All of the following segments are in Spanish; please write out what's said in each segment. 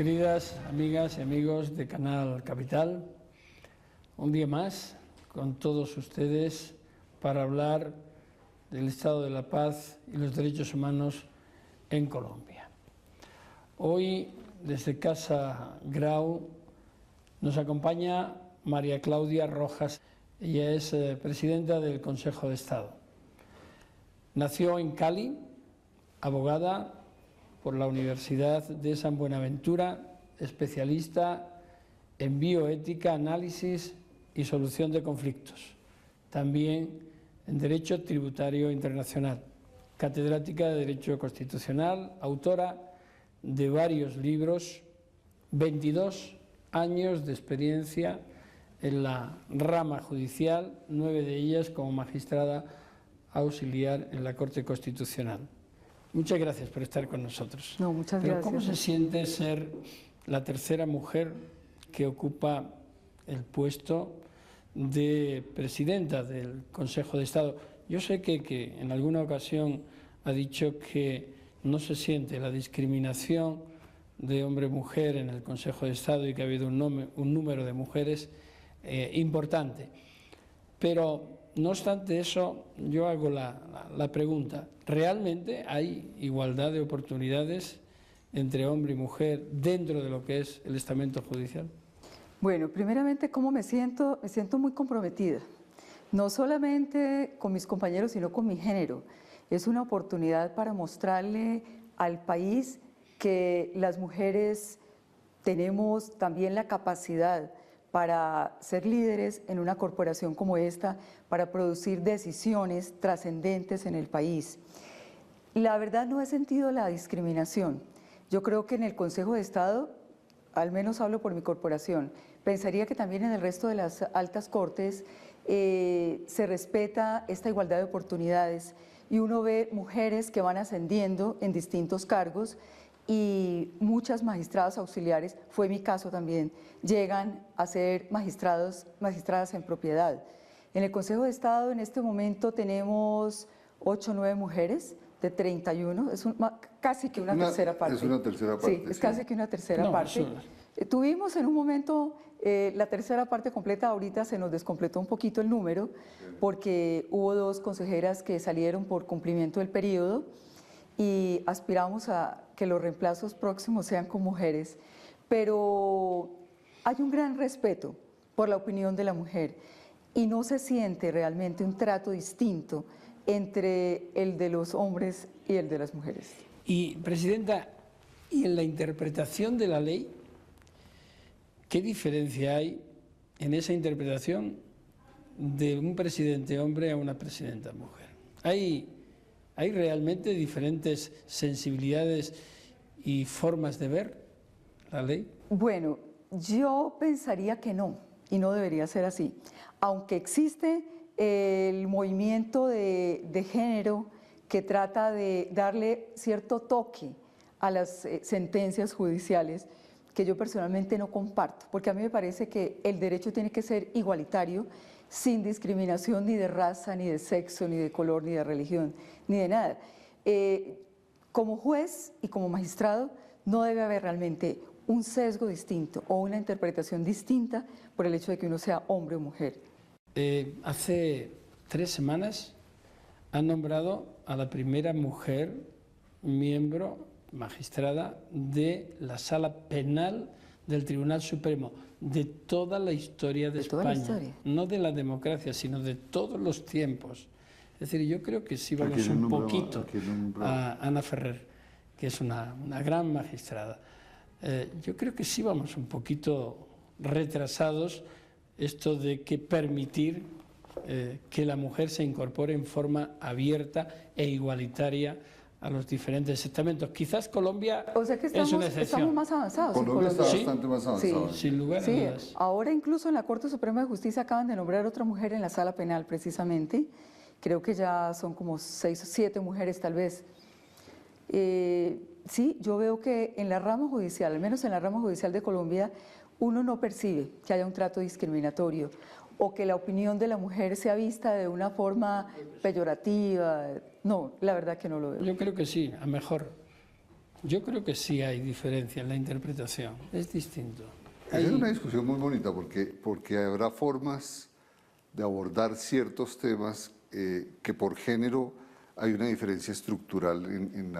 Queridas amigas y amigos de Canal Capital, un día más con todos ustedes para hablar del estado de la paz y los derechos humanos en Colombia. Hoy, desde Casa Grau, nos acompaña María Claudia Rojas. Ella es presidenta del Consejo de Estado. Nació en Cali, abogada por la Universidad de San Buenaventura, especialista en bioética, análisis y solución de conflictos. También en Derecho Tributario Internacional, catedrática de Derecho Constitucional, autora de varios libros, 22 años de experiencia en la rama judicial, 9 de ellas como magistrada auxiliar en la Corte Constitucional. Muchas gracias por estar con nosotros. No, muchas gracias. ¿Cómo se siente ser la tercera mujer que ocupa el puesto de presidenta del Consejo de Estado? Yo sé que en alguna ocasión ha dicho que no se siente la discriminación de hombre-mujer en el Consejo de Estado y que ha habido un número de mujeres importante. Pero, no obstante eso, yo hago la pregunta, ¿realmente hay igualdad de oportunidades entre hombre y mujer dentro de lo que es el estamento judicial? Bueno, primeramente, ¿cómo me siento? Me siento muy comprometida, no solamente con mis compañeros, sino con mi género. Es una oportunidad para mostrarle al país que las mujeres tenemos también la capacidad para ser líderes en una corporación como esta, para producir decisiones trascendentes en el país. La verdad no he sentido la discriminación. Yo creo que en el Consejo de Estado, al menos hablo por mi corporación, pensaría que también en el resto de las altas cortes se respeta esta igualdad de oportunidades y uno ve mujeres que van ascendiendo en distintos cargos y muchas magistradas auxiliares, fue mi caso también, llegan a ser magistradas en propiedad. En el Consejo de Estado en este momento tenemos 8 o 9 mujeres de 31, es casi que una tercera parte. Es una tercera parte. Sí, es casi que una tercera parte. Tuvimos en un momento la tercera parte completa, ahorita se nos descompletó un poquito el número, porque hubo 2 consejeras que salieron por cumplimiento del periodo, y aspiramos a que los reemplazos próximos sean con mujeres, pero hay un gran respeto por la opinión de la mujer y no se siente realmente un trato distinto entre el de los hombres y el de las mujeres. Y, Presidenta, ¿y en la interpretación de la ley, qué diferencia hay en esa interpretación de un presidente hombre a una presidenta mujer? ¿Hay realmente diferentes sensibilidades y formas de ver la ley? Bueno, yo pensaría que no, y no debería ser así. Aunque existe el movimiento de género que trata de darle cierto toque a las sentencias judiciales, que yo personalmente no comparto, porque a mí me parece que el derecho tiene que ser igualitario, sin discriminación ni de raza, ni de sexo, ni de color, ni de religión, ni de nada. Como juez y como magistrado no debe haber realmente un sesgo distinto o una interpretación distinta por el hecho de que uno sea hombre o mujer. Hace 3 semanas han nombrado a la primera mujer miembro, magistrada, de la Sala Penal del Tribunal Supremo, de toda la historia de España, no de la democracia, sino de todos los tiempos. Es decir, yo creo que sí vamos un poquito a Ana Ferrer, que es una gran magistrada. Yo creo que sí vamos un poquito retrasados esto de que permitir que la mujer se incorpore en forma abierta e igualitaria a los diferentes estamentos. Quizás Colombia es una excepción. Estamos más avanzados. Colombia está bastante más avanzado. Sí, sin lugar a dudas. Ahora incluso en la Corte Suprema de Justicia acaban de nombrar otra mujer en la Sala Penal precisamente. Creo que ya son como 6 o 7 mujeres tal vez. Sí, yo veo que en la rama judicial, al menos en la rama judicial de Colombia, uno no percibe que haya un trato discriminatorio o que la opinión de la mujer sea vista de una forma peyorativa. No, la verdad que no lo veo. Yo creo que sí, a mejor. Yo creo que sí hay diferencia en la interpretación, es distinto. Es una discusión muy bonita porque habrá formas de abordar ciertos temas que por género hay una diferencia estructural en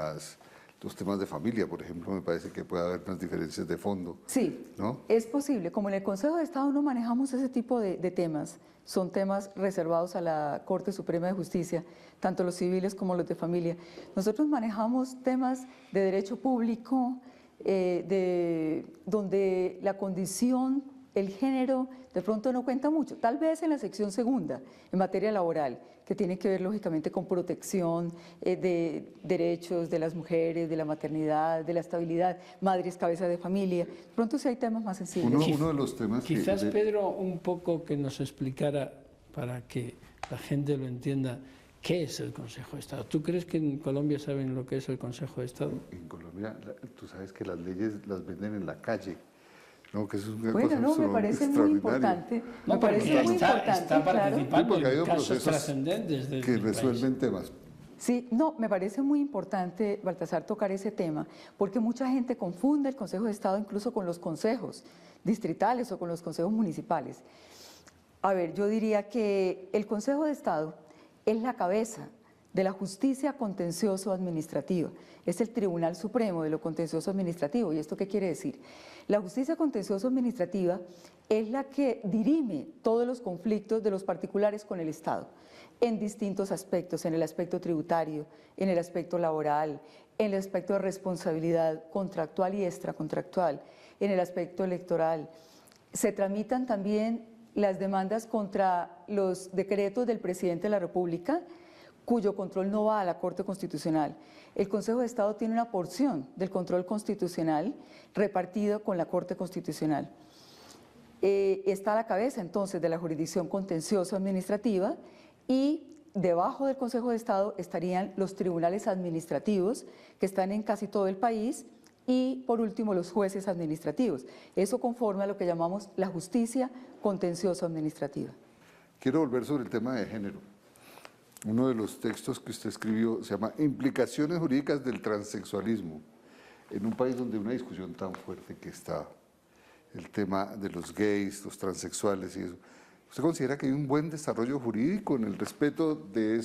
los temas de familia, por ejemplo, me parece que puede haber unas diferencias de fondo. Sí, ¿no? es posible. Como en el Consejo de Estado no manejamos ese tipo de temas, son temas reservados a la Corte Suprema de Justicia, tanto los civiles como los de familia. Nosotros manejamos temas de derecho público, donde la condición, el género, de pronto no cuenta mucho. Tal vez en la sección segunda, en materia laboral, que tiene que ver lógicamente con protección de derechos de las mujeres, de la maternidad, de la estabilidad, madres, cabezas de familia. De pronto sí hay temas más sensibles. Uno de los temas Quizás, Pedro, un poco que nos explicara, para que la gente lo entienda, ¿qué es el Consejo de Estado? ¿Tú crees que en Colombia saben lo que es el Consejo de Estado? En Colombia, tú sabes que las leyes las venden en la calle. No, que eso es una bueno, cosa no, me parece muy importante. Me parece muy importante, está participando claro. en casos trascendentes que resuelven temas. Sí, no, me parece muy importante, Baltasar, tocar ese tema, porque mucha gente confunde el Consejo de Estado incluso con los consejos distritales o con los consejos municipales. A ver, yo diría que el Consejo de Estado es la cabeza de la justicia contencioso-administrativa. Es el Tribunal Supremo de lo contencioso-administrativo. ¿Y esto qué quiere decir? La justicia contencioso-administrativa es la que dirime todos los conflictos de los particulares con el Estado, en distintos aspectos, en el aspecto tributario, en el aspecto laboral, en el aspecto de responsabilidad contractual y extracontractual, en el aspecto electoral. Se tramitan también las demandas contra los decretos del presidente de la República, cuyo control no va a la Corte Constitucional. El Consejo de Estado tiene una porción del control constitucional repartido con la Corte Constitucional. Está a la cabeza entonces de la jurisdicción contencioso administrativa y debajo del Consejo de Estado estarían los tribunales administrativos que están en casi todo el país y por último los jueces administrativos. Eso conforma lo que llamamos la justicia contencioso administrativa. Quiero volver sobre el tema de género. Uno de los textos que usted escribió se llama Implicaciones jurídicas del transexualismo, en un país donde hay una discusión tan fuerte que está el tema de los gays, los transexuales y eso. ¿Usted considera que hay un buen desarrollo jurídico en el respeto de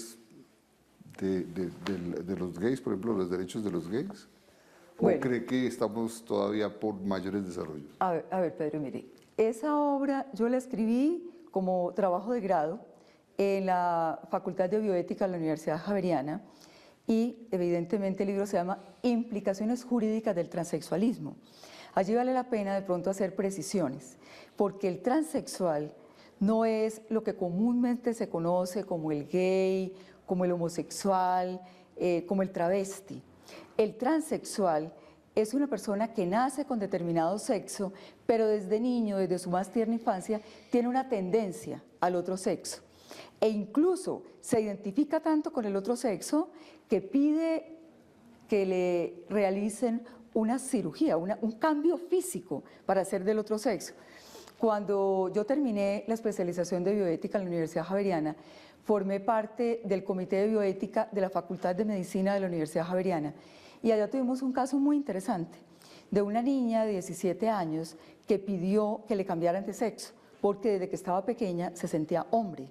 los gays, por ejemplo, los derechos de los gays? ¿O cree que estamos todavía por mayores desarrollos? A ver, Pedro, mire, esa obra yo la escribí como trabajo de grado en la Facultad de Bioética de la Universidad Javeriana y evidentemente el libro se llama Implicaciones jurídicas del transexualismo. Allí vale la pena de pronto hacer precisiones, porque el transexual no es lo que comúnmente se conoce como el gay, como el homosexual, como el travesti. El transexual es una persona que nace con determinado sexo, pero desde niño, desde su más tierna infancia, tiene una tendencia al otro sexo. E incluso se identifica tanto con el otro sexo que pide que le realicen una cirugía, un cambio físico para ser del otro sexo. Cuando yo terminé la especialización de bioética en la Universidad Javeriana, formé parte del Comité de Bioética de la Facultad de Medicina de la Universidad Javeriana y allá tuvimos un caso muy interesante de una niña de 17 años que pidió que le cambiaran de sexo porque desde que estaba pequeña se sentía hombre.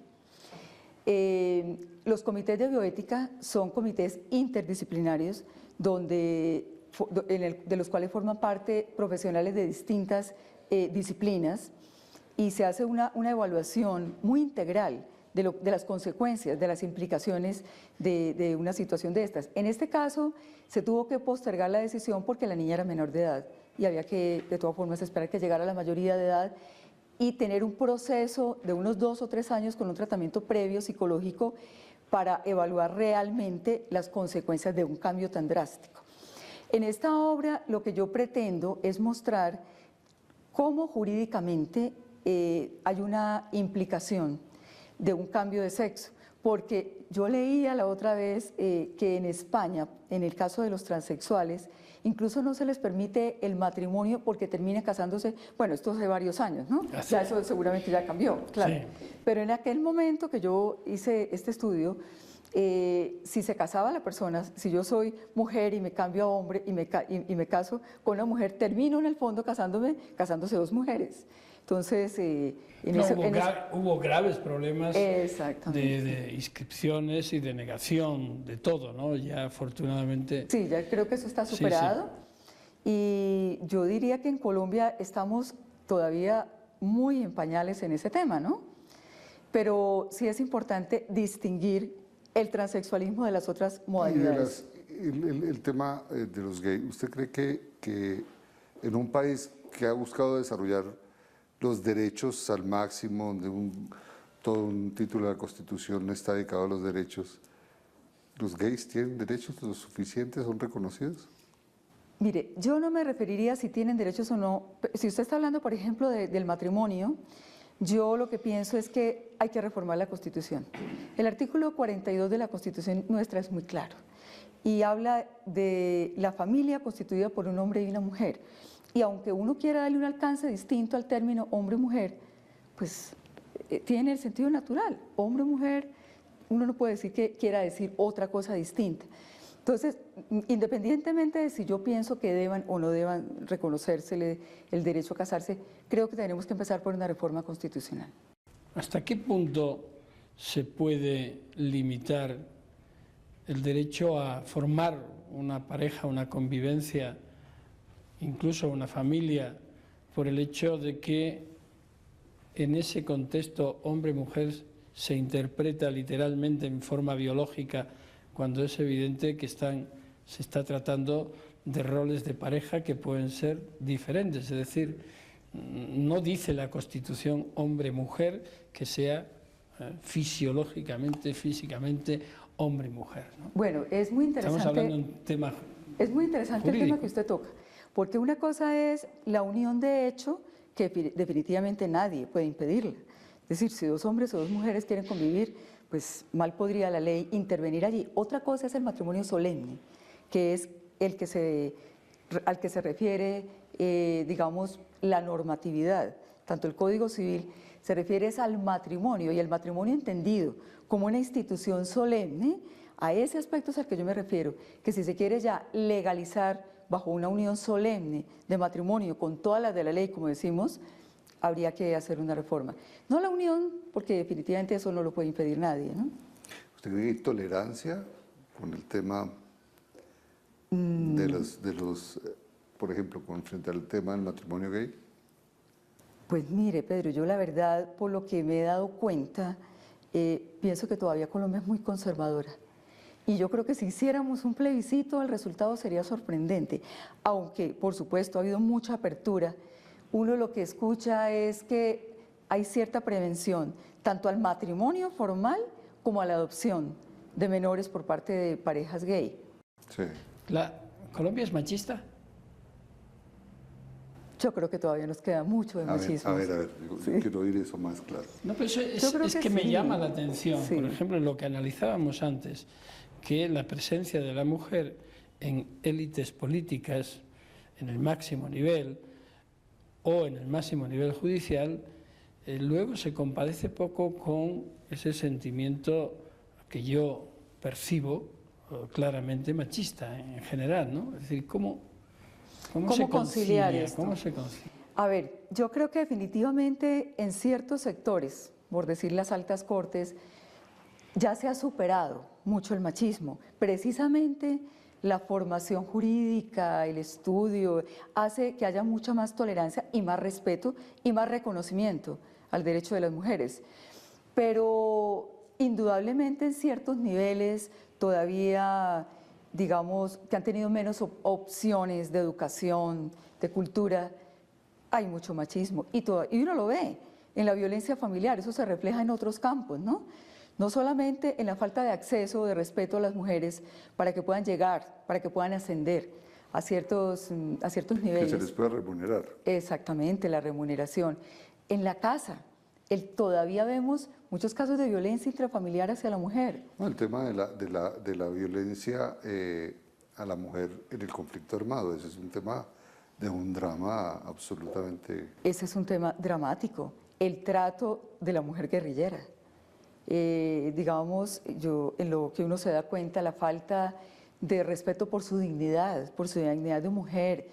Los comités de bioética son comités interdisciplinarios de los cuales forman parte profesionales de distintas disciplinas y se hace una evaluación muy integral de las consecuencias, de las implicaciones de una situación de estas. En este caso se tuvo que postergar la decisión porque la niña era menor de edad y había que de todas formas esperar que llegara a la mayoría de edad y tener un proceso de unos 2 o 3 años con un tratamiento previo psicológico para evaluar realmente las consecuencias de un cambio tan drástico. En esta obra lo que yo pretendo es mostrar cómo jurídicamente hay una implicación de un cambio de sexo, porque yo leía la otra vez que en España, en el caso de los transexuales, incluso no se les permite el matrimonio porque termina casándose, bueno, esto hace varios años, ¿no? Ya eso seguramente ya cambió, claro. Sí. Pero en aquel momento que yo hice este estudio, si se casaba la persona, si yo soy mujer y me cambio a hombre y me caso con una mujer, termino en el fondo casándose dos mujeres. Entonces, hubo graves problemas de inscripciones y de negación de todo, ¿no? Ya afortunadamente... Sí, ya creo que eso está superado. Sí, sí. Y yo diría que en Colombia estamos todavía muy en pañales en ese tema, ¿no? Pero sí es importante distinguir el transexualismo de las otras modalidades. El tema de los gays, ¿usted cree que en un país que ha buscado desarrollar los derechos al máximo, donde todo un título de la Constitución está dedicado a los derechos, los gays tienen derechos lo suficientes, son reconocidos? Mire, yo no me referiría a si tienen derechos o no. Si usted está hablando, por ejemplo, del matrimonio, yo lo que pienso es que hay que reformar la Constitución. El artículo 42 de la Constitución nuestra es muy claro y habla de la familia constituida por un hombre y una mujer. Y aunque uno quiera darle un alcance distinto al término hombre-mujer, pues tiene el sentido natural. Hombre-mujer, uno no puede decir que quiera decir otra cosa distinta. Entonces, independientemente de si yo pienso que deban o no deban reconocérsele el derecho a casarse, creo que tenemos que empezar por una reforma constitucional. ¿Hasta qué punto se puede limitar el derecho a formar una pareja, una convivencia, incluso una familia, por el hecho de que en ese contexto hombre-mujer se interpreta literalmente en forma biológica, cuando es evidente que se está tratando de roles de pareja que pueden ser diferentes? Es decir, no dice la Constitución hombre-mujer que sea fisiológicamente, físicamente hombre-mujer, ¿no? Bueno, es muy interesante. Estamos hablando de un tema Es muy interesante jurídico. el tema que usted toca, porque una cosa es la unión de hecho, que definitivamente nadie puede impedirla. Es decir, si dos hombres o dos mujeres quieren convivir, pues mal podría la ley intervenir allí. Otra cosa es el matrimonio solemne, que es al que se refiere, digamos, la normatividad. Tanto el Código Civil se refiere al matrimonio, y el matrimonio entendido como una institución solemne, a ese aspecto es al que yo me refiero, que si se quiere ya legalizar bajo una unión solemne de matrimonio con todas las de la ley, como decimos, habría que hacer una reforma. No la unión, porque definitivamente eso no lo puede impedir nadie, ¿no? ¿Usted cree que hay tolerancia con el tema de los por ejemplo, frente al tema del matrimonio gay? Pues mire, Pedro, yo la verdad, por lo que me he dado cuenta, pienso que todavía Colombia es muy conservadora. Y yo creo que si hiciéramos un plebiscito, el resultado sería sorprendente. Aunque, por supuesto, ha habido mucha apertura. Uno lo que escucha es que hay cierta prevención, tanto al matrimonio formal como a la adopción de menores por parte de parejas gay. Sí. ¿Colombia es machista? Yo creo que todavía nos queda mucho de machismo. A ver, Sí. yo quiero oír eso más claro. No, pero eso Yo creo es que que me sí. llama la atención. Sí. Por ejemplo, lo que analizábamos antes, que la presencia de la mujer en élites políticas, en el máximo nivel o en el máximo nivel judicial, luego se compadece poco con ese sentimiento que yo percibo claramente machista en general, ¿no? Es decir, ¿cómo se conciliar concilia? esto? ¿Cómo se concilia? A ver, yo creo que definitivamente en ciertos sectores, por decir las altas cortes, ya se ha superado mucho el machismo. Precisamente la formación jurídica, el estudio, hace que haya mucha más tolerancia y más respeto y más reconocimiento al derecho de las mujeres. Pero indudablemente en ciertos niveles todavía, digamos, que han tenido menos opciones de educación, de cultura, hay mucho machismo. Y uno lo ve en la violencia familiar, eso se refleja en otros campos, ¿no? No solamente en la falta de acceso, de respeto a las mujeres para que puedan llegar, para que puedan ascender a ciertos niveles. Que se les pueda remunerar. Exactamente, la remuneración. En la casa, todavía vemos muchos casos de violencia intrafamiliar hacia la mujer. No, el tema de la violencia a la mujer en el conflicto armado, ese es un tema de un drama absolutamente... Ese es un tema dramático, el trato de la mujer guerrillera. digamos, en lo que uno se da cuenta, la falta de respeto por su dignidad de mujer.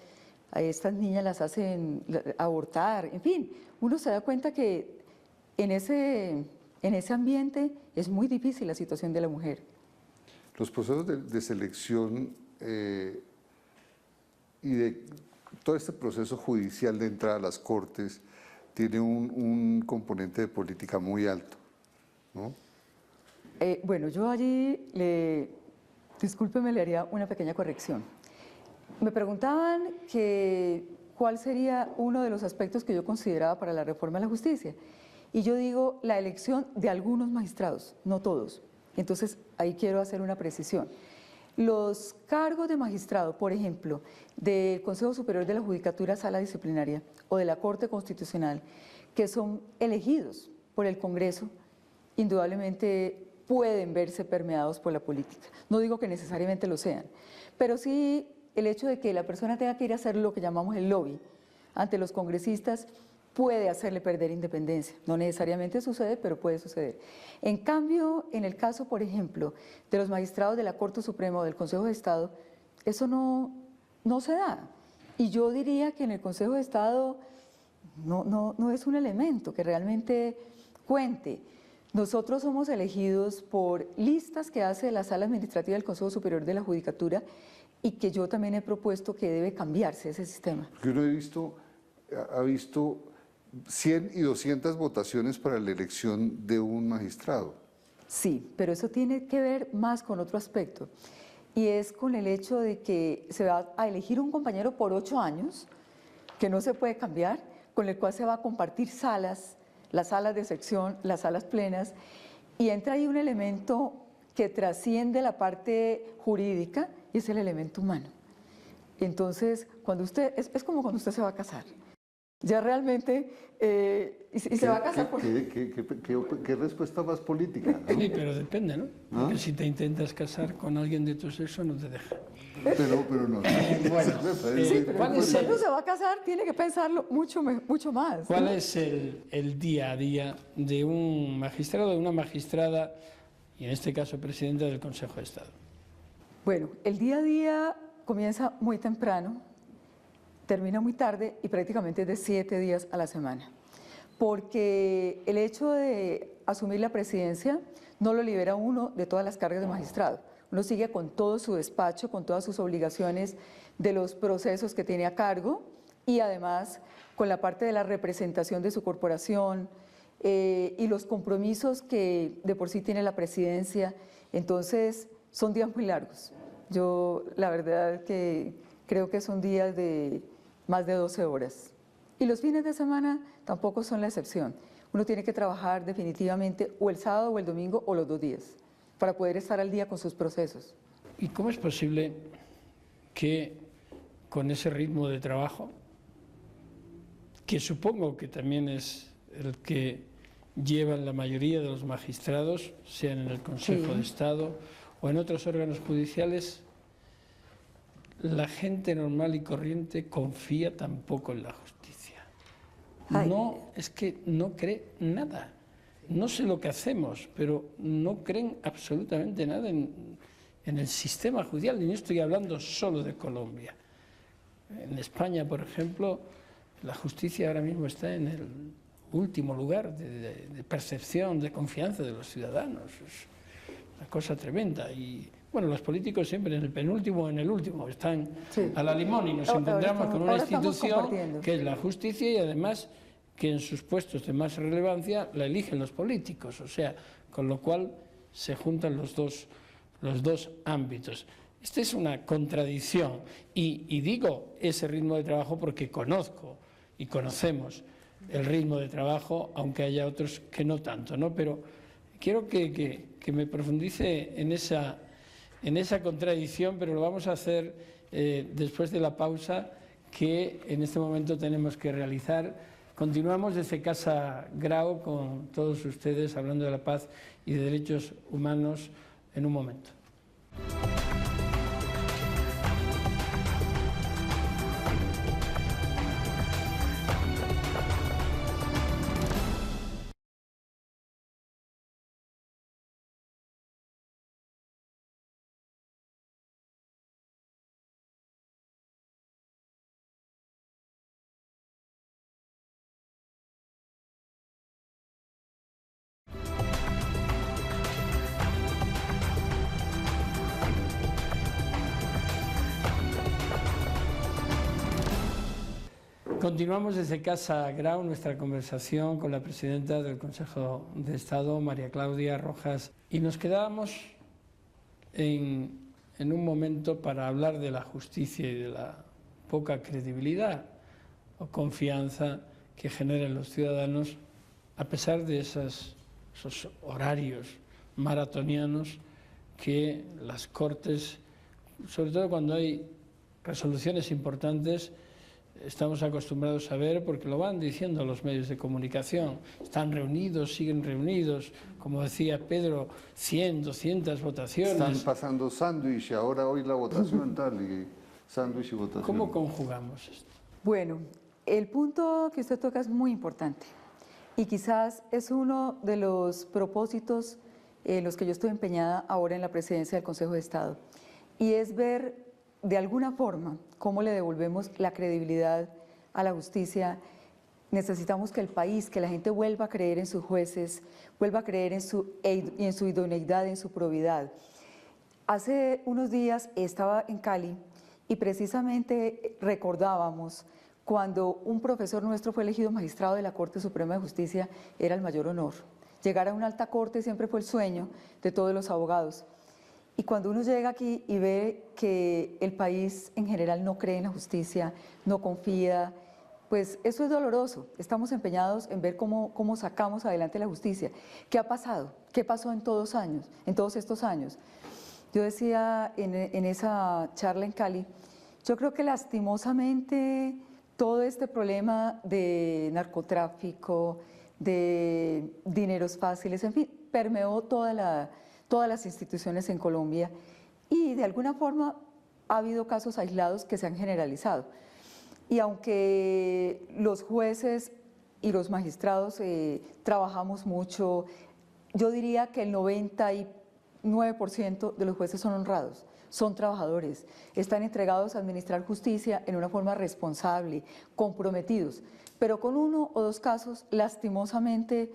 A estas niñas las hacen abortar, en fin, uno se da cuenta que en ese ambiente es muy difícil la situación de la mujer. Los procesos de selección y de todo este proceso judicial de entrada a las cortes tiene un componente de política muy alto, ¿no? Bueno, yo allí, discúlpeme, le haría una pequeña corrección. Me preguntaban cuál sería uno de los aspectos que yo consideraba para la reforma de la justicia. Y yo digo la elección de algunos magistrados, no todos. Entonces, ahí quiero hacer una precisión. Los cargos de magistrado, por ejemplo, del Consejo Superior de la Judicatura, Sala Disciplinaria, o de la Corte Constitucional, que son elegidos por el Congreso, indudablemente pueden verse permeados por la política. No digo que necesariamente lo sean, pero sí el hecho de que la persona tenga que ir a hacer lo que llamamos el lobby ante los congresistas puede hacerle perder independencia. No necesariamente sucede, pero puede suceder. En cambio, en el caso, por ejemplo, de los magistrados de la Corte Suprema o del Consejo de Estado, eso no se da. Y yo diría que en el Consejo de Estado no es un elemento que realmente cuente. Nosotros somos elegidos por listas que hace la Sala Administrativa del Consejo Superior de la Judicatura y que yo también he propuesto que debe cambiarse ese sistema. Porque uno ha visto 100 y 200 votaciones para la elección de un magistrado. Sí, pero eso tiene que ver más con otro aspecto, y es con el hecho de que se va a elegir un compañero por 8 años, que no se puede cambiar, con el cual se va a compartir salas, las salas de sección, las salas plenas, y entra ahí un elemento que trasciende la parte jurídica, y es el elemento humano. Entonces, cuando es como cuando usted se va a casar. Ya realmente, y se va a casar por... ¿Qué respuesta más política, ¿no? Sí, pero depende, ¿no? Porque si te intentas casar con alguien de tu sexo, no te deja. Pero no. Bueno, sí, pero ¿cuál es cuando uno se va a casar, tiene que pensarlo mucho más. ¿Cuál es el día a día de un magistrado, de una magistrada, y en este caso presidenta del Consejo de Estado? Bueno, el día a día comienza muy temprano, termina muy tarde y prácticamente es de 7 días a la semana. Porque el hecho de asumir la presidencia no lo libera uno de todas las cargas de magistrado. Uno sigue con todo su despacho, con todas sus obligaciones de los procesos que tiene a cargo y además con la parte de la representación de su corporación y los compromisos que de por sí tiene la presidencia. Entonces, son días muy largos. Yo, la verdad, que creo que son días de más de 12 horas. Y los fines de semana tampoco son la excepción. Uno tiene que trabajar definitivamente o el sábado o el domingo o los 2 días para poder estar al día con sus procesos. ¿Y cómo es posible que con ese ritmo de trabajo, que supongo que también es el que llevan la mayoría de los magistrados, sean en el Consejo de Estado o en otros órganos judiciales, la gente normal y corriente confía tampoco en la justicia? No, es que no cree nada. No sé lo que hacemos, pero no creen absolutamente nada en el sistema judicial. Y no estoy hablando solo de Colombia. En España, por ejemplo, la justicia ahora mismo está en el último lugar de percepción, de confianza de los ciudadanos. Es una cosa tremenda. Y bueno, los políticos siempre en el penúltimo o en el último están a la limón y nos encontramos con una institución que es la justicia y además que en sus puestos de más relevancia la eligen los políticos, o sea, con lo cual se juntan los dos ámbitos. Esta es una contradicción y digo ese ritmo de trabajo porque conozco y conocemos el ritmo de trabajo, aunque haya otros que no tanto, ¿no? Pero quiero que me profundice en esa contradicción, pero lo vamos a hacer después de la pausa que en este momento tenemos que realizar. Continuamos desde Casa Grau con todos ustedes hablando de la paz y de derechos humanos en un momento. Continuamos desde Casa Grau nuestra conversación con la presidenta del Consejo de Estado, María Claudia Rojas, y nos quedábamos en un momento para hablar de la justicia y de la poca credibilidad o confianza que generan los ciudadanos a pesar de esos horarios maratonianos que las Cortes, sobre todo cuando hay resoluciones importantes, estamos acostumbrados a ver porque lo van diciendo los medios de comunicación. Están reunidos, siguen reunidos, como decía Pedro, 100, 200 votaciones. Están pasando sándwich, ahora hoy la votación tal, y sándwich y votación. ¿Cómo conjugamos esto? Bueno, el punto que usted toca es muy importante y quizás es uno de los propósitos en los que yo estoy empeñada ahora en la presidencia del Consejo de Estado, y es ver de alguna forma cómo le devolvemos la credibilidad a la justicia. Necesitamos que el país, que la gente vuelva a creer en sus jueces, vuelva a creer en su idoneidad, en su probidad. Hace unos días estaba en Cali y precisamente recordábamos cuando un profesor nuestro fue elegido magistrado de la Corte Suprema de Justicia. Era el mayor honor. Llegar a una alta corte siempre fue el sueño de todos los abogados. Y cuando uno llega aquí y ve que el país en general no cree en la justicia, no confía, pues eso es doloroso. Estamos empeñados en ver cómo sacamos adelante la justicia. ¿Qué ha pasado? ¿Qué pasó en todos estos años? Yo decía en esa charla en Cali, yo creo que lastimosamente todo este problema de narcotráfico, de dineros fáciles, en fin, permeó todas las instituciones en Colombia, y de alguna forma ha habido casos aislados que se han generalizado. Y aunque los jueces y los magistrados trabajamos mucho, yo diría que el 99% de los jueces son honrados, son trabajadores, están entregados a administrar justicia en una forma responsable, comprometidos, pero con uno o dos casos lastimosamente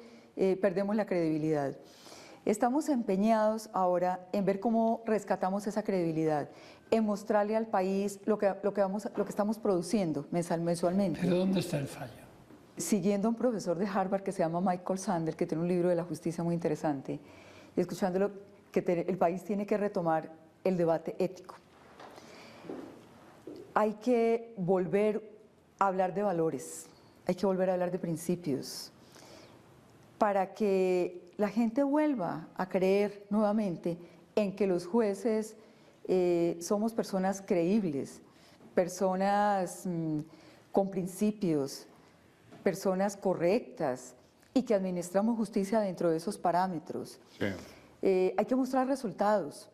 perdemos la credibilidad. Estamos empeñados ahora en ver cómo rescatamos esa credibilidad, en mostrarle al país lo que estamos produciendo mensualmente. ¿Pero dónde está el fallo? Siguiendo a un profesor de Harvard que se llama Michael Sandel, que tiene un libro de la justicia muy interesante, y escuchándolo, que el país tiene que retomar el debate ético. Hay que volver a hablar de valores, hay que volver a hablar de principios, para que la gente vuelva a creer nuevamente en que los jueces somos personas creíbles, personas con principios, personas correctas y que administramos justicia dentro de esos parámetros. Sí. Hay que mostrar resultados.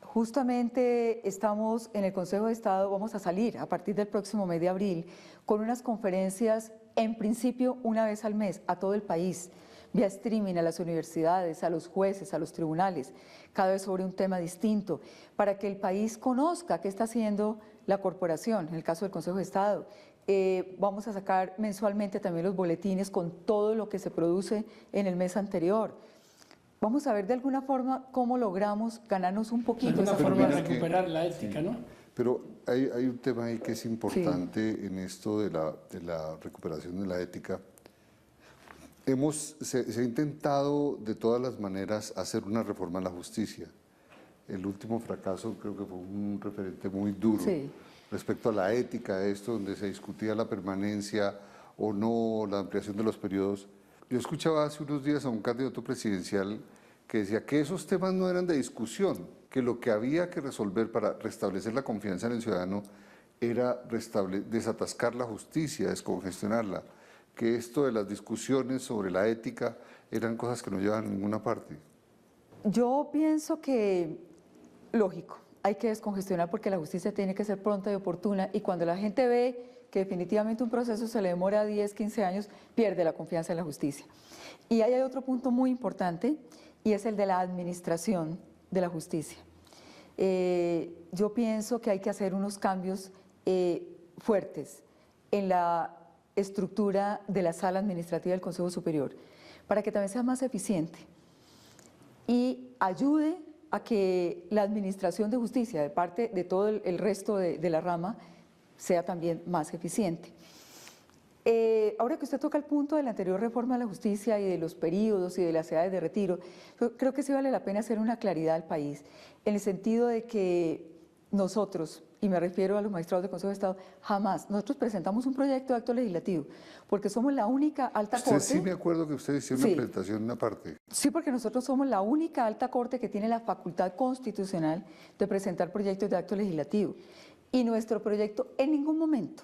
Justamente estamos en el Consejo de Estado, vamos a salir a partir del próximo mes de abril con unas conferencias, en principio una vez al mes, a todo el país, vía streaming, a las universidades, a los jueces, a los tribunales, cada vez sobre un tema distinto, para que el país conozca qué está haciendo la corporación, en el caso del Consejo de Estado. Vamos a sacar mensualmente también los boletines con todo lo que se produce en el mes anterior. Vamos a ver de alguna forma cómo logramos ganarnos un poquito. De alguna forma recuperar la ética, ¿no? Pero hay un tema ahí que es importante en esto de la recuperación de la ética. Se ha intentado de todas las maneras hacer una reforma a la justicia. El último fracaso creo que fue un referente muy duro respecto a la ética de esto, donde se discutía la permanencia o no, la ampliación de los periodos. Yo escuchaba hace unos días a un candidato presidencial que decía que esos temas no eran de discusión, que lo que había que resolver para restablecer la confianza en el ciudadano era desatascar la justicia, descongestionarla, que esto de las discusiones sobre la ética eran cosas que no llevan a ninguna parte. Yo pienso que, lógico, hay que descongestionar porque la justicia tiene que ser pronta y oportuna, y cuando la gente ve que definitivamente un proceso se le demora 10, 15 años, pierde la confianza en la justicia. Y ahí hay otro punto muy importante, y es el de la administración de la justicia. Yo pienso que hay que hacer unos cambios fuertes en la estructura de la sala administrativa del Consejo Superior, para que también sea más eficiente y ayude a que la administración de justicia de parte de todo el resto de la rama sea también más eficiente. Ahora que usted toca el punto de la anterior reforma de la justicia y de los periodos y de las edades de retiro, yo creo que sí vale la pena hacer una claridad al país, en el sentido de que nosotros, y me refiero a los magistrados del Consejo de Estado, jamás, nosotros presentamos un proyecto de acto legislativo, porque somos la única alta corte. Sí me acuerdo que usted hicieron una presentación en una parte. Sí, porque nosotros somos la única alta corte que tiene la facultad constitucional de presentar proyectos de acto legislativo. Y nuestro proyecto en ningún momento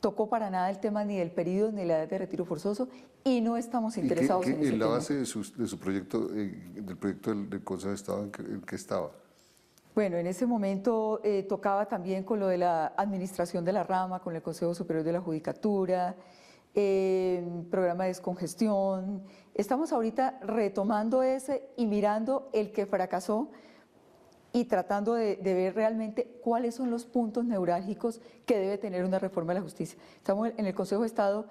tocó para nada el tema ni del periodo ni de la edad de retiro forzoso y no estamos interesados en ese tema. ¿En la base de su proyecto, del proyecto del Consejo de Estado, en qué estaba? Bueno, en ese momento tocaba también con lo de la administración de la rama, con el Consejo Superior de la Judicatura, programa de descongestión. Estamos ahorita retomando ese y mirando el que fracasó y tratando de ver realmente cuáles son los puntos neurálgicos que debe tener una reforma de la justicia. Estamos en el Consejo de Estado,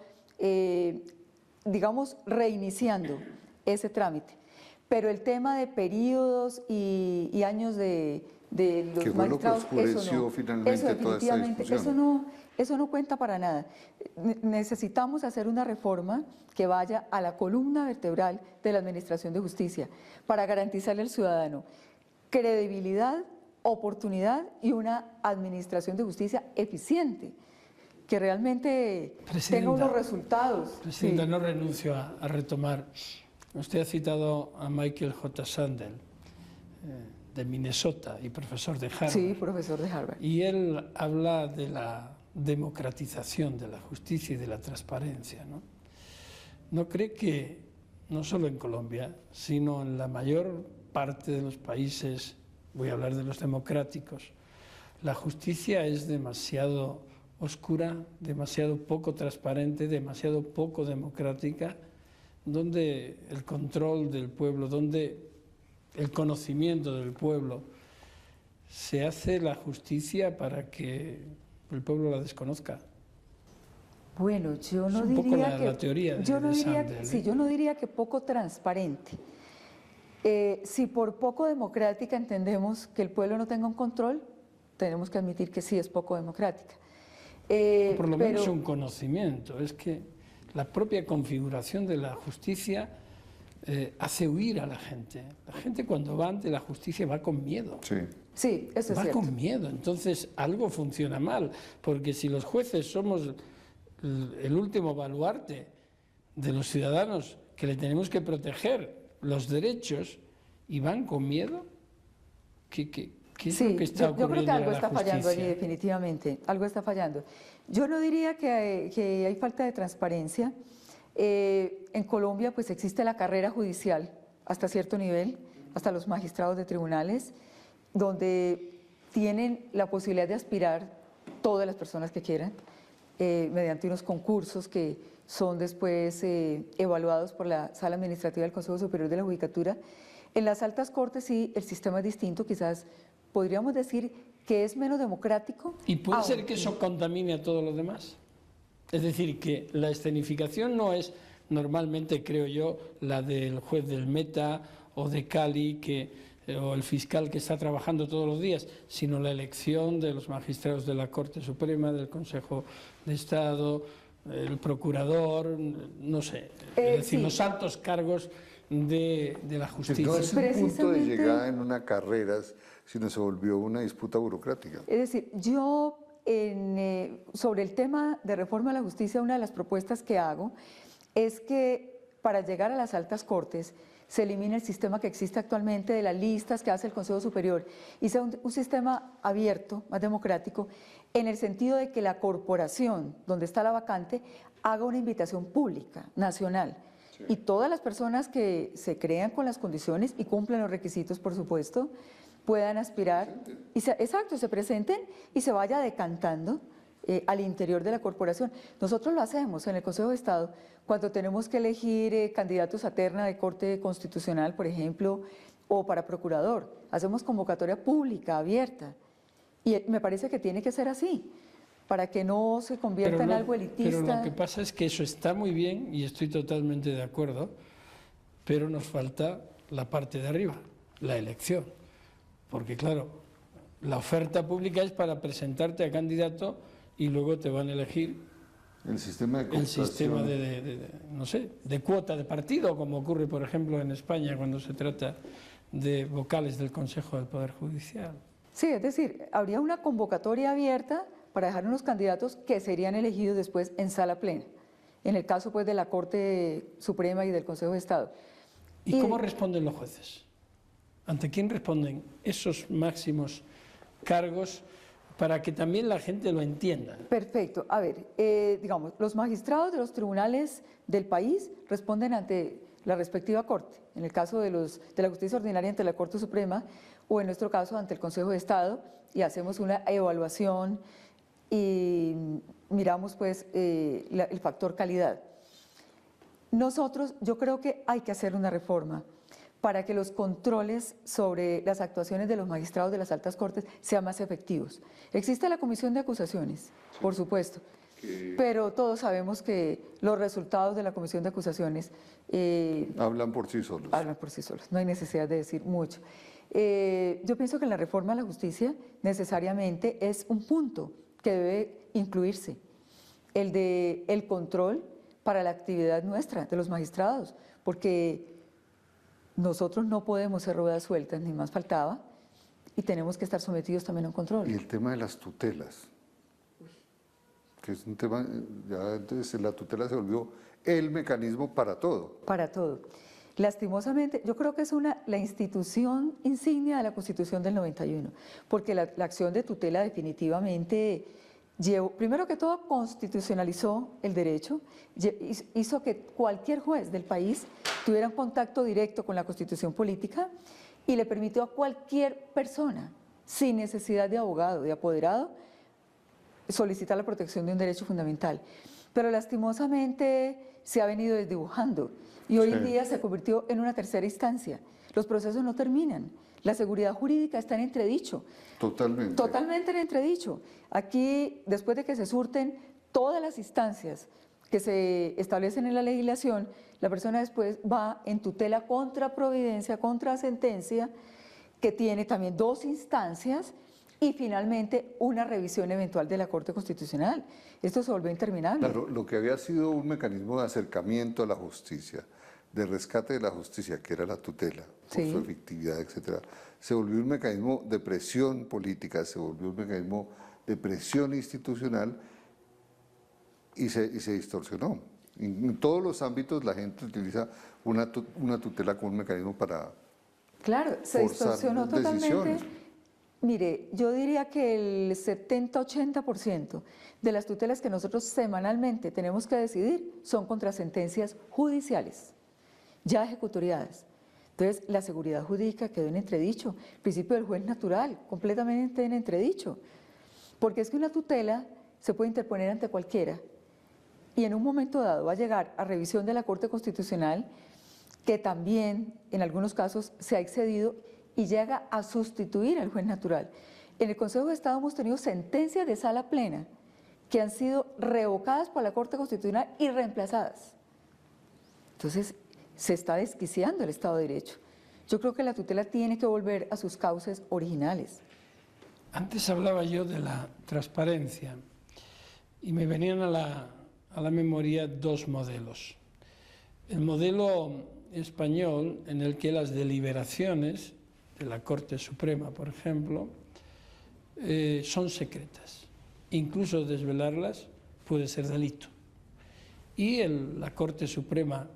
digamos, reiniciando ese trámite. Pero el tema de periodos y años de los magistrados, eso definitivamente, eso no cuenta para nada. Necesitamos hacer una reforma que vaya a la columna vertebral de la Administración de Justicia para garantizarle al ciudadano credibilidad, oportunidad y una administración de justicia eficiente, que realmente tenga unos resultados. Presidenta, sí. No renuncio a retomar. Usted ha citado a Michael J. Sandel, de Minnesota y profesor de Harvard. Sí, profesor de Harvard. Y él habla de la democratización de la justicia y de la transparencia, ¿no? ¿No cree que, no solo en Colombia, sino en la mayor parte de los países, voy a hablar de los democráticos, la justicia es demasiado oscura, demasiado poco transparente, demasiado poco democrática, donde el control del pueblo, donde el conocimiento del pueblo, se hace la justicia para que el pueblo la desconozca? Bueno, yo no es un diría poco que la teoría yo no de diría, Sandel, sí, yo no diría que poco transparente. Si por poco democrática entendemos que el pueblo no tenga un control, tenemos que admitir que sí es poco democrática. Por lo menos un conocimiento. Es que la propia configuración de la justicia hace huir a la gente. La gente cuando va ante la justicia va con miedo. Sí. Sí, eso es va cierto. con miedo. Entonces algo funciona mal, porque si los jueces somos el último baluarte de los ciudadanos que le tenemos que proteger los derechos y van con miedo, ¿qué es lo que está ocurriendo? Yo creo que algo está justicia? fallando allí, definitivamente. Algo está fallando. Yo no diría que hay falta de transparencia. En Colombia pues existe la carrera judicial hasta cierto nivel, hasta los magistrados de tribunales, donde tienen la posibilidad de aspirar todas las personas que quieran, mediante unos concursos que son después evaluados por la Sala Administrativa del Consejo Superior de la Judicatura. En las altas cortes sí, el sistema es distinto, quizás podríamos decir que es menos democrático. ¿Y puede ser que eso contamine a todos los demás? Es decir, que la escenificación no es normalmente, creo yo, la del juez del Meta o de Cali o el fiscal que está trabajando todos los días, sino la elección de los magistrados de la Corte Suprema, del Consejo de Estado, el procurador, no sé, es decir, los altos cargos de la justicia. No es un punto de llegada en una carrera, sino se volvió una disputa burocrática. Es decir, yo sobre el tema de reforma de la justicia, una de las propuestas que hago es que para llegar a las altas cortes se elimine el sistema que existe actualmente de las listas que hace el Consejo Superior y sea un sistema abierto, más democrático, en el sentido de que la corporación donde está la vacante haga una invitación pública, nacional, y todas las personas que se crean con las condiciones y cumplen los requisitos, por supuesto, puedan aspirar, y se presenten y se vaya decantando al interior de la corporación. Nosotros lo hacemos en el Consejo de Estado cuando tenemos que elegir candidatos a terna de Corte Constitucional, por ejemplo, o para procurador. Hacemos convocatoria pública, abierta, y me parece que tiene que ser así, para que no se convierta en algo elitista. Pero lo que pasa es que eso está muy bien y estoy totalmente de acuerdo, pero nos falta la parte de arriba, la elección. Porque claro, la oferta pública es para presentarte a candidato y luego te van a elegir El sistema de el cooptación. sistema no sé, de cuota de partido, como ocurre, por ejemplo, en España cuando se trata de vocales del Consejo del Poder Judicial. Sí, es decir, habría una convocatoria abierta para dejar unos candidatos que serían elegidos después en sala plena, en el caso pues de la Corte Suprema y del Consejo de Estado. ¿Y cómo responden los jueces? ¿Ante quién responden esos máximos cargos para que también la gente lo entienda? Perfecto. A ver, digamos, los magistrados de los tribunales del país responden ante la respectiva corte, en el caso de la justicia ordinaria ante la Corte Suprema o en nuestro caso ante el Consejo de Estado, y hacemos una evaluación y miramos pues el factor calidad. Nosotros, yo creo que hay que hacer una reforma para que los controles sobre las actuaciones de los magistrados de las altas cortes sean más efectivos. Existe la comisión de acusaciones, por supuesto, pero todos sabemos que los resultados de la comisión de acusaciones hablan por sí solos. Hablan por sí solos, no hay necesidad de decir mucho. Yo pienso que la reforma a la justicia necesariamente es un punto que debe incluirse, el de el control para la actividad nuestra, de los magistrados, porque nosotros no podemos ser ruedas sueltas, ni más faltaba, y tenemos que estar sometidos también a un control. Y el tema de las tutelas, que es un tema, ya entonces la tutela se volvió el mecanismo para todo. Para todo. Lastimosamente, yo creo que es la institución insignia de la Constitución del 91, porque la acción de tutela definitivamente primero que todo, constitucionalizó el derecho, hizo que cualquier juez del país tuviera un contacto directo con la Constitución política y le permitió a cualquier persona, sin necesidad de abogado, de apoderado, solicitar la protección de un derecho fundamental. Pero lastimosamente se ha venido desdibujando y hoy en día se convirtió en una tercera instancia. Los procesos no terminan. La seguridad jurídica está en entredicho. Totalmente. Totalmente en entredicho. Aquí, después de que se surten todas las instancias que se establecen en la legislación, la persona después va en tutela contra providencia, contra sentencia, que tiene también dos instancias y finalmente una revisión eventual de la Corte Constitucional. Esto se volvió interminable. Claro, lo que había sido un mecanismo de acercamiento a la justicia, de rescate de la justicia, que era la tutela, por su efectividad, etcétera, se volvió un mecanismo de presión política, se volvió un mecanismo de presión institucional y se distorsionó. En todos los ámbitos la gente utiliza una tutela como un mecanismo para claro, se distorsionó totalmente. Decisiones. Mire, yo diría que el 70-80% de las tutelas que nosotros semanalmente tenemos que decidir son contra sentencias judiciales, ya ejecutoriadas. Entonces, la seguridad jurídica quedó en entredicho, el principio del juez natural, completamente en entredicho, porque es que una tutela se puede interponer ante cualquiera y en un momento dado va a llegar a revisión de la Corte Constitucional, que también en algunos casos se ha excedido y llega a sustituir al juez natural. En el Consejo de Estado hemos tenido sentencias de sala plena que han sido revocadas por la Corte Constitucional y reemplazadas. Entonces, se está desquiciando el Estado de Derecho. Yo creo que la tutela tiene que volver a sus cauces originales. Antes hablaba yo de la transparencia y me venían a la memoria dos modelos. El modelo español, en el que las deliberaciones de la Corte Suprema, por ejemplo, son secretas. Incluso desvelarlas puede ser delito. Y la Corte Suprema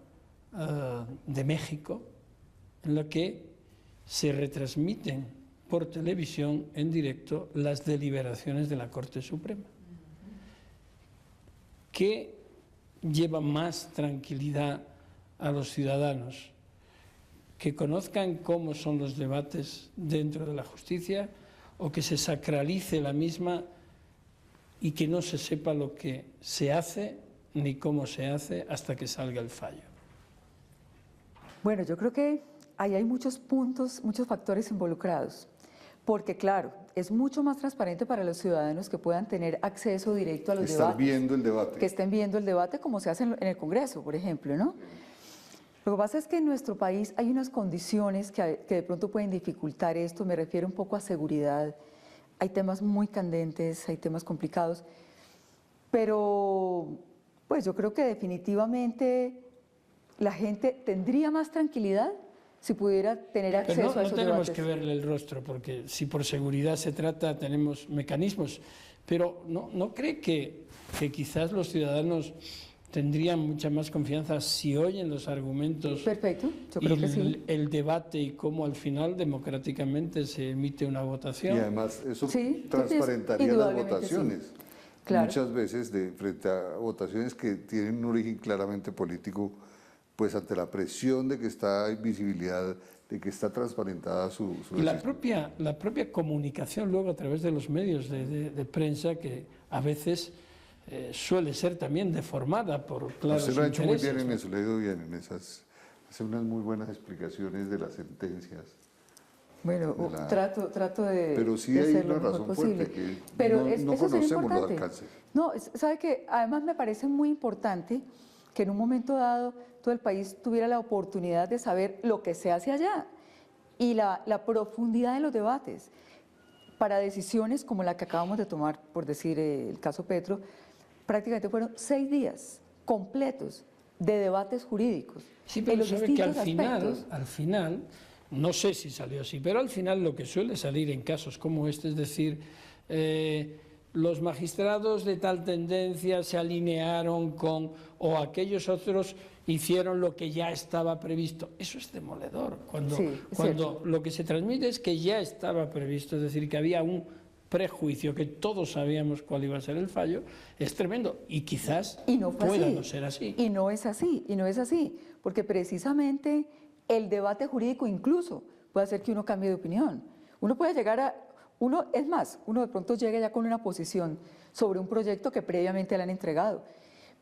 de México, en la que se retransmiten por televisión en directo las deliberaciones de la Corte Suprema, que lleva más tranquilidad a los ciudadanos, que conozcan cómo son los debates dentro de la justicia o que se sacralice la misma y que no se sepa lo que se hace ni cómo se hace hasta que salga el fallo. Bueno, yo creo que ahí hay muchos puntos, muchos factores involucrados, porque claro, es mucho más transparente para los ciudadanos que puedan tener acceso directo a los debates. Viendo el debate. Que estén viendo el debate como se hace en el Congreso, por ejemplo, ¿no? Lo que pasa es que en nuestro país hay unas condiciones que de pronto pueden dificultar esto, me refiero un poco a seguridad, hay temas muy candentes, hay temas complicados, pero Pues yo creo que definitivamente la gente tendría más tranquilidad si pudiera tener acceso Pero a esos no tenemos debates. que verle el rostro, porque si por seguridad se trata, tenemos mecanismos. Pero ¿no cree que quizás los ciudadanos tendrían mucha más confianza si oyen los argumentos Perfecto, yo creo y que sí. el debate y cómo al final democráticamente se emite una votación? Y además eso Sí, transparentaría las indudablemente votaciones. sí. Claro. Muchas veces frente a votaciones que tienen un origen claramente político, pues ante la presión de que está en visibilidad, de que está transparentada su Y la decisión. propia comunicación luego a través de los medios de prensa, que a veces suele ser también deformada por claros Usted lo ha hecho muy intereses, bien en ¿no? eso, le ha ido bien en esas, hace unas muy buenas explicaciones de las sentencias. Bueno, de la- trato de, Pero sí de hay hacer lo una mejor razón posible. fuerte, que Pero no eso sería conocemos los importante. alcances. No, sabe que además me parece muy importante que en un momento dado todo el país tuviera la oportunidad de saber lo que se hace allá y la profundidad de los debates. Para decisiones como la que acabamos de tomar, por decir el caso Petro, prácticamente fueron 6 días completos de debates jurídicos. Sí, en pero los sabe que distintos aspectos. al final, no sé si salió así, pero al final lo que suele salir en casos como este, es decir, los magistrados de tal tendencia se alinearon con, o aquellos otros hicieron lo que ya estaba previsto. Eso es demoledor, cuando cierto. lo que se transmite es que ya estaba previsto, es decir, que había un prejuicio, que todos sabíamos cuál iba a ser el fallo, es tremendo y quizás Y no fue pueda así. no ser así. Y no es así, porque precisamente el debate jurídico incluso puede hacer que uno cambie de opinión. Uno puede llegar a, es más, uno de pronto llega ya con una posición sobre un proyecto que previamente le han entregado.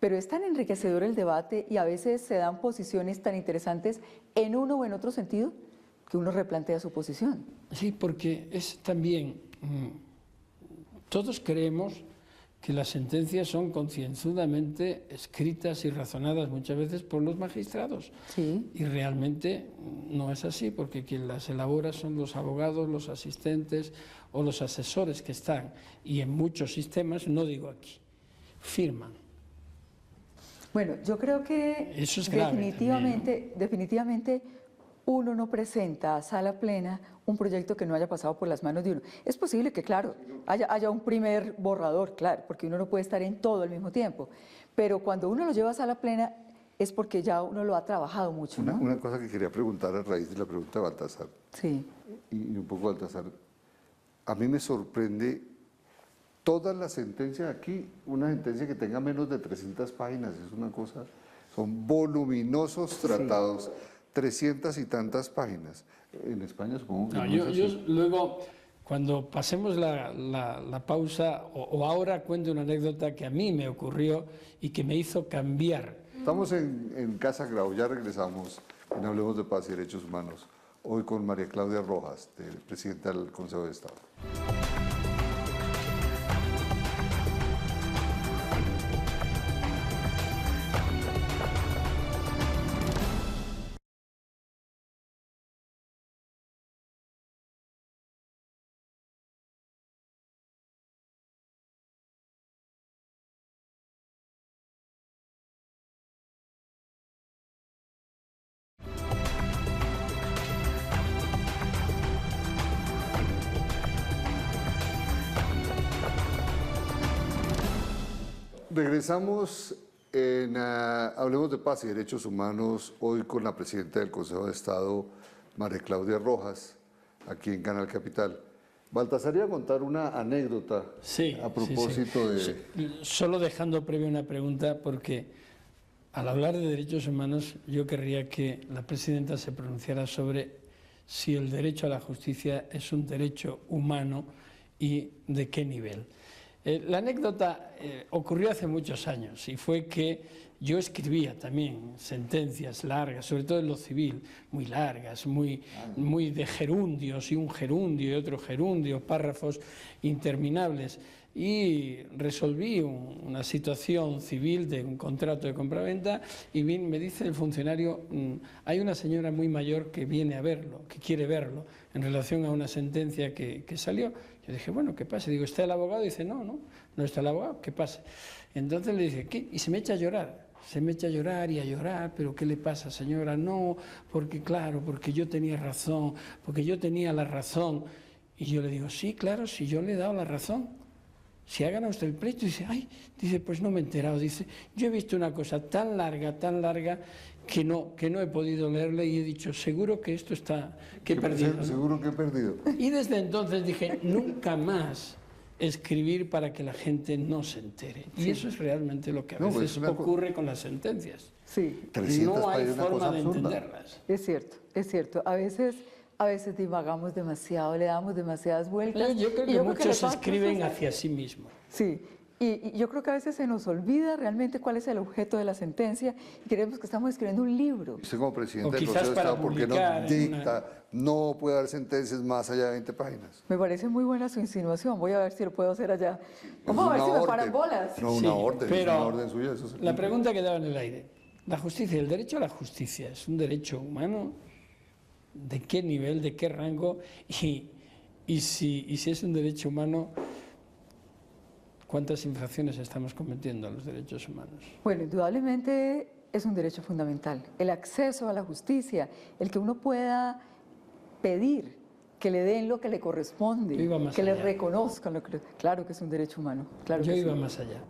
Pero es tan enriquecedor el debate y a veces se dan posiciones tan interesantes en uno o en otro sentido que uno replantea su posición. Sí, porque es también, todos creemos que las sentencias son concienzudamente escritas y razonadas muchas veces por los magistrados. Sí. Y realmente no es así, porque quien las elabora son los abogados, los asistentes o los asesores que están, y en muchos sistemas, no digo aquí, firman. Bueno, yo creo que Eso es grave definitivamente uno no presenta a sala plena un proyecto que no haya pasado por las manos de uno. Es posible que, claro, haya un primer borrador, claro, porque uno no puede estar en todo al mismo tiempo, pero cuando uno lo lleva a sala plena es porque ya uno lo ha trabajado mucho, ¿no? Una cosa que quería preguntar a raíz de la pregunta de Baltasar, Sí. y un poco Baltasar, a mí me sorprende todas las sentencias aquí, una sentencia que tenga menos de 300 páginas, es una cosa, son voluminosos tratados, 300 y tantas páginas. En España supongo que No, no yo es así. luego, cuando pasemos la pausa, o ahora cuento una anécdota que a mí me ocurrió y que me hizo cambiar. Estamos en Casa Grau, ya regresamos en Hablemos de Paz y Derechos Humanos, hoy con María Claudia Rojas, presidenta del Consejo de Estado. Regresamos en Hablemos de Paz y Derechos Humanos, hoy con la presidenta del Consejo de Estado, María Claudia Rojas, aquí en Canal Capital. Baltasar iba a contar una anécdota a propósito de... Sí. Solo dejando previa una pregunta, porque al hablar de derechos humanos yo querría que la presidenta se pronunciara sobre si el derecho a la justicia es un derecho humano y de qué nivel. La anécdota ocurrió hace muchos años y fue que yo escribía también sentencias largas, sobre todo en lo civil, muy largas, muy de gerundios, y un gerundio y otro gerundio, párrafos interminables. Y resolví una situación civil de un contrato de compraventa y me dice el funcionario, hay una señora muy mayor que viene a verlo, que quiere verlo, en relación a una sentencia que salió. Yo dije, bueno, ¿qué pasa? Digo, ¿está el abogado? Y dice, no, no está el abogado, ¿qué pasa? Entonces le dice, ¿qué? Y se me echa a llorar. Se me echa a llorar y a llorar, pero ¿qué le pasa, señora? No, porque claro, porque yo tenía razón, porque yo tenía la razón. Y yo le digo, sí, claro, si yo le he dado la razón. Si ha ganado usted el pleito, dice, ay, dice, pues no me he enterado. Dice, yo he visto una cosa tan larga, que no he podido leerle y he dicho, seguro que esto está, que he perdido, ¿no? Seguro que he perdido. Y desde entonces dije, nunca más escribir para que la gente no se entere. Y eso es realmente lo que a veces ocurre con las sentencias. Sí. 300 No hay páginas, una forma cosa de absurda. entenderlas. Es cierto. A veces divagamos demasiado, le damos demasiadas vueltas. Yo creo y que le muchos pasa escriben cosas. hacia sí mismos. Sí, y yo creo que a veces se nos olvida realmente cuál es el objeto de la sentencia y creemos que estamos escribiendo un libro. Usted como presidente O del quizás Consejo de para Estado, ¿por qué no publicar en dicta, no puede dar sentencias más allá de 20 páginas? Me parece muy buena su insinuación, voy a ver si lo puedo hacer allá. Vamos a ver Es si una me paran orden. bolas. No, Sí, una orden, es pero una orden suya. Eso se la cumple. pregunta quedaba en el aire. La justicia, el derecho a la justicia, ¿es un derecho humano? ¿De qué nivel, de qué rango? Y si es un derecho humano, ¿cuántas infracciones estamos cometiendo a los derechos humanos? Bueno, indudablemente es un derecho fundamental. El acceso a la justicia, el que uno pueda pedir que le den lo que le corresponde, Yo iba más que le allá. reconozcan lo que... Claro que es un derecho humano, claro Yo que iba sí. más allá.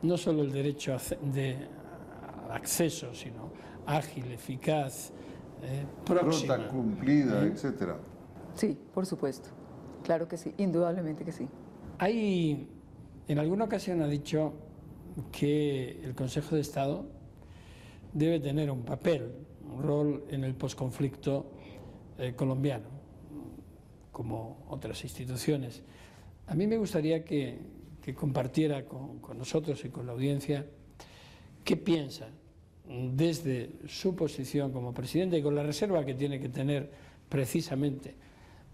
No solo el derecho al acceso, sino ágil, eficaz, próxima. Pronta, cumplida, etcétera. Sí, por supuesto. Claro que sí, indudablemente que sí. Hay, en alguna ocasión ha dicho que el Consejo de Estado debe tener un papel, un rol en el posconflicto colombiano, como otras instituciones. A mí me gustaría que compartiera con nosotros y con la audiencia qué piensa desde su posición como presidente y con la reserva que tiene que tener precisamente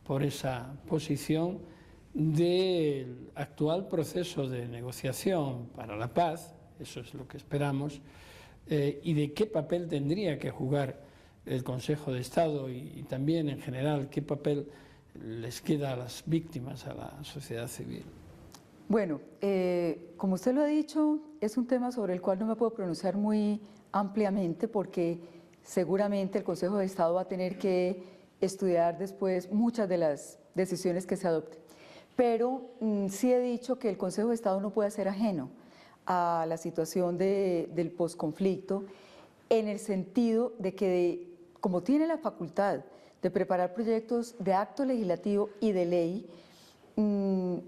por esa posición del actual proceso de negociación para la paz, eso es lo que esperamos, y de qué papel tendría que jugar el Consejo de Estado y también en general qué papel les queda a las víctimas, a la sociedad civil. Bueno, como usted lo ha dicho, es un tema sobre el cual no me puedo pronunciar muy ampliamente porque seguramente el Consejo de Estado va a tener que estudiar después muchas de las decisiones que se adopten. Pero sí he dicho que el Consejo de Estado no puede ser ajeno a la situación del posconflicto en el sentido de que como tiene la facultad de preparar proyectos de acto legislativo y de ley,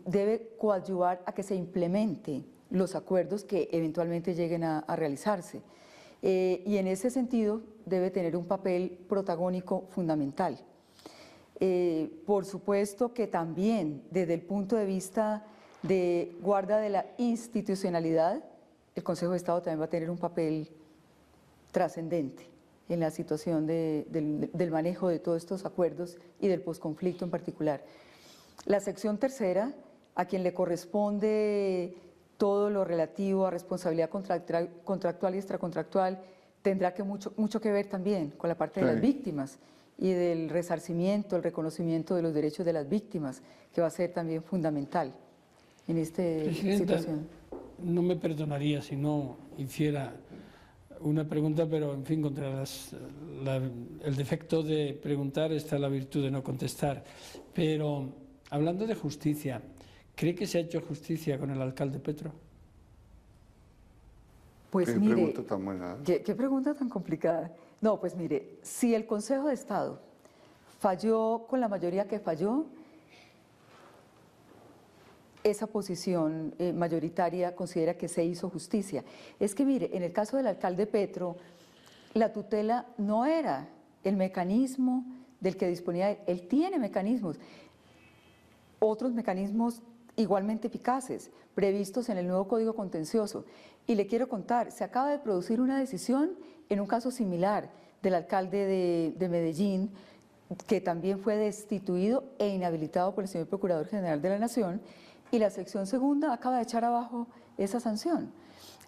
debe coadyuvar a que se implementen los acuerdos que eventualmente lleguen a realizarse. Y en ese sentido debe tener un papel protagónico fundamental. Por supuesto que también desde el punto de vista de guarda de la institucionalidad, el Consejo de Estado también va a tener un papel trascendente en la situación del manejo de todos estos acuerdos y del posconflicto en particular. La sección tercera, a quien le corresponde todo lo relativo a responsabilidad contractual y extracontractual, tendrá mucho que ver también con la parte de las víctimas y del resarcimiento, el reconocimiento de los derechos de las víctimas, que va a ser también fundamental en esta situación. No me perdonaría si no hiciera una pregunta, pero en fin, contra el defecto de preguntar está la virtud de no contestar. Pero hablando de justicia, ¿cree que se ha hecho justicia con el alcalde Petro? Pues ¿Qué mire, pregunta tan buena? ¿qué pregunta tan complicada? No, pues mire, si el Consejo de Estado falló con la mayoría que falló, esa posición mayoritaria considera que se hizo justicia. Es que mire, en el caso del alcalde Petro, la tutela no era el mecanismo del que disponía él tiene mecanismos, otros mecanismos igualmente eficaces, previstos en el nuevo Código Contencioso. Y le quiero contar, se acaba de producir una decisión en un caso similar del alcalde de Medellín, que también fue destituido e inhabilitado por el señor Procurador General de la Nación, y la sección segunda acaba de echar abajo esa sanción.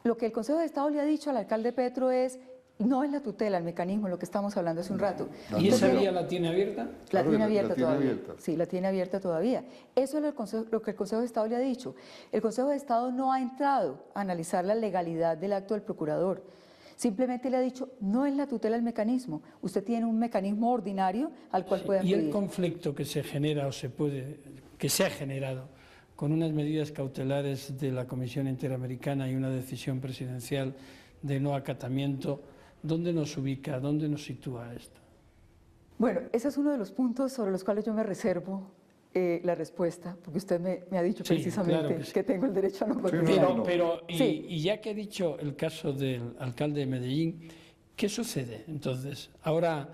Lo que el Consejo de Estado le ha dicho al alcalde Petro es, No es la tutela, el mecanismo, lo que estamos hablando hace un rato. ¿Y esa vía la tiene abierta? La Claro, tiene la abierta tiene todavía. abierta. Sí, la tiene abierta todavía. Eso es lo que el Consejo de Estado le ha dicho. El Consejo de Estado no ha entrado a analizar la legalidad del acto del procurador. Simplemente le ha dicho, no es la tutela el mecanismo. Usted tiene un mecanismo ordinario al cual puede Y acudir. el conflicto que se genera que se ha generado con unas medidas cautelares de la Comisión Interamericana y una decisión presidencial de no acatamiento, ¿dónde nos ubica, dónde nos sitúa esto? Bueno, ese es uno de los puntos sobre los cuales yo me reservo la respuesta, porque usted me ha dicho Sí, precisamente claro que sí. tengo el derecho a no contestar. no. Y ya que he dicho el caso del alcalde de Medellín, ¿qué sucede entonces? Ahora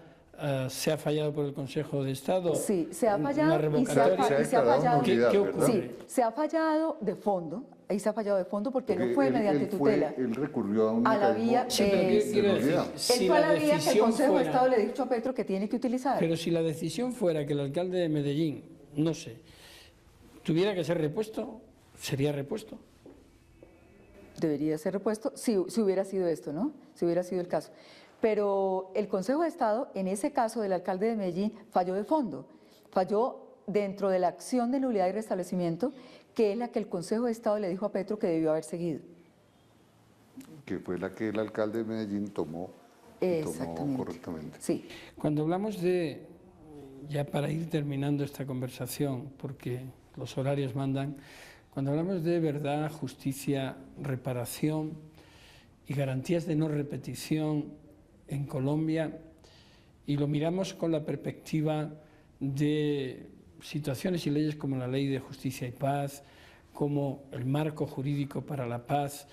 se ha fallado por el Consejo de Estado. Sí, se ha una fallado y se ha revocatoria. declarado fallado. nulidad, ¿Qué ¿verdad? ocurre? Sí, se ha fallado de fondo, ahí se ha fallado de fondo porque no Porque fue mediante tutela. Él recurrió a un A la mecanismo vía, Sí, pero quiero decir, nulidad. Él si fue a la la vía que el decisión Consejo de fuera, Estado le ha dicho a Petro que tiene que utilizar. pero si la decisión fuera que el alcalde de Medellín, no sé, tuviera que ser repuesto, ¿sería repuesto? Debería ser repuesto si hubiera sido esto, ¿no? Si hubiera sido el caso. Pero el Consejo de Estado, en ese caso del alcalde de Medellín, falló de fondo. Falló dentro de la acción de nulidad y restablecimiento, que es la que el Consejo de Estado le dijo a Petro que debió haber seguido. Que fue la que el alcalde de Medellín tomó Exactamente. correctamente. Sí. Cuando hablamos de, ya para ir terminando esta conversación, porque los horarios mandan, cuando hablamos de verdad, justicia, reparación y garantías de no repetición en Colombia, y lo miramos con la perspectiva de situaciones y leyes como la Ley de Justicia y Paz, como el marco jurídico para la paz,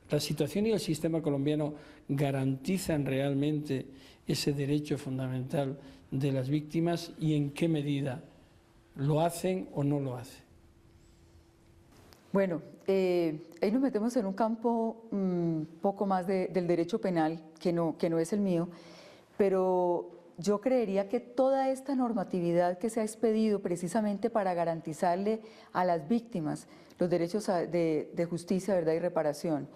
la situación y el sistema colombiano garantizan realmente ese derecho fundamental de las víctimas y en qué medida lo hacen o no lo hacen. Bueno, ahí nos metemos en un campo poco más del derecho penal, que no es el mío, pero yo creería que toda esta normatividad que se ha expedido precisamente para garantizarle a las víctimas los derechos de justicia, verdad y reparación,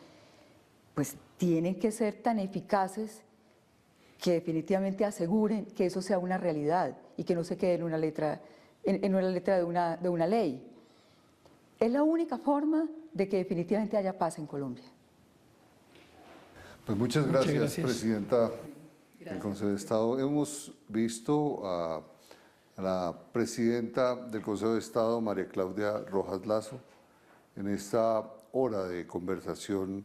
pues tienen que ser tan eficaces que definitivamente aseguren que eso sea una realidad y que no se quede en una letra, de una ley. Es la única forma de que definitivamente haya paz en Colombia. Pues muchas Muchas gracias, gracias. Presidenta del Consejo de Estado. Hemos visto a la Presidenta del Consejo de Estado, María Claudia Rojas Lazo, en esta hora de conversación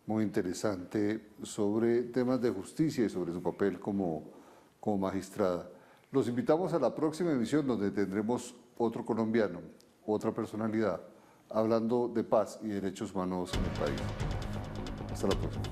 muy interesante sobre temas de justicia y sobre su papel como magistrada. Los invitamos a la próxima emisión donde tendremos otro colombiano, otra personalidad, hablando de paz y derechos humanos en el país. Hasta la próxima.